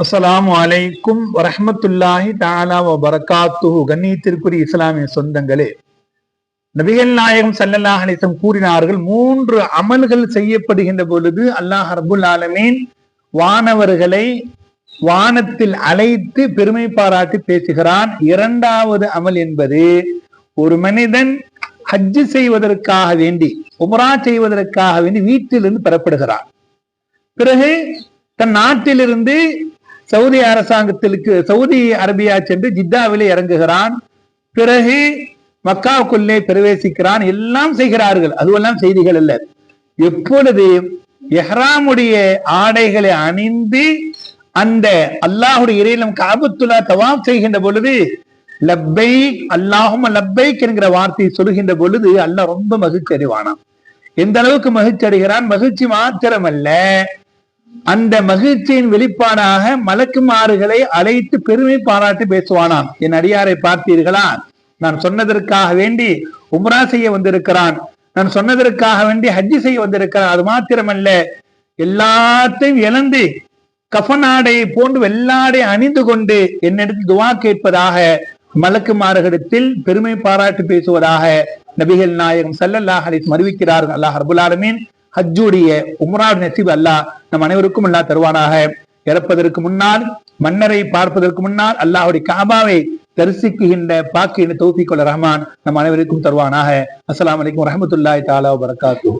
அஸ்ஸலாமு அலைக்கும் வரஹ்மத்துல்லாஹி தஆலா வ பரகாத்துஹு. கண்ணியத்திற்குரிய இஸ்லாமிய சொந்தங்களே, நபிகள் நாயகம் ஸல்லல்லாஹு அலைஹி வஸல்லம் கூறினார்கள், 3 அமல்கள் செய்யப்படுகின்ற பொழுது அல்லாஹ் ரப்புல் ஆலமீன் வானவர்களை வானத்தில் அழைத்து பெருமை பாராட்டி பேசுகிறான். 2வது அமல் என்பது, ஒரு மனிதன் ஹஜ்ஜு செய்வதற்காக வேண்டி, உம்ரா செய்வதற்காக வேண்டி வீட்டிலிருந்து பெறப்படுகிறான். பிறகு தன் நாட்டிலிருந்து சவுதி அரசாங்கத்திற்கு சவுதி அரேபியா சென்று ஜித்தாவிலே இறங்குகிறான். பிறகு மக்காவுக்குள்ளே பிரவேசிக்கிறான். எல்லாம் செய்கிறார்கள், அதுவெல்லாம் செய்திகள் அல்ல. எப்பொழுது எஹ்ராமுடைய ஆடைகளை அணிந்து அந்த அல்லாஹுடைய இறையிலும் காபத்துல்லா தவாப் செய்கின்ற பொழுது லப்பைக் அல்லாஹும்ம லப்பைக் என்கிற வார்த்தையை சொல்கின்ற பொழுது அல்லாஹ் ரொம்ப மகிழ்ச்சி அடைவானாம். எந்த அளவுக்கு மகிழ்ச்சி அடைகிறான்? மகிழ்ச்சி மாத்திரமல்ல, அந்த மகிழ்ச்சியின் வெளிப்பாடாக மலக்குமாறுகளை அழைத்து பெருமை பாராட்டி பேசுவானாம். என் அடியாரை பார்த்தீர்களா? நான் சொன்னதற்காக வேண்டி உம்ரா செய்ய வந்திருக்கிறான், நான் சொன்னதற்காக வேண்டி ஹஜ்ஜி செய்ய வந்திருக்கிறான். அது மாத்திரமல்ல, எல்லாத்தையும் இழந்து கஃனாடையை போன்று வெள்ளாடை அணிந்து கொண்டு என்னிடத்தில் துவா கேட்பதாக மலக்குமார்களிடத்தில் பெருமை பாராட்டி பேசுவதாக நபிகள் நாயகம் ஸல்லல்லாஹு அலைஹி வஸல்லம் அறிவிக்கிறார்கள். அல்லாஹ் ரப்புல் ஆலமீன் ஹஜ்ஜுடைய உம்ராவுடைய நசீப் அல்லாஹ் நம் அனைவருக்கும் அல்லாஹ் தருவானாக. இறப்பதற்கு முன்னால், மன்னரை பார்ப்பதற்கு முன்னால் அல்லாஹுடைய காபாவை தரிசிக்குகின்ற பாக்கிய தௌஃபீக் வல் ரஹ்மான் நம் அனைவருக்கும் தருவானாக. அஸ்ஸலாமு அலைக்கும் வரஹ்மத்துல்லாஹி தஆலா வ பரகாத்துஹு.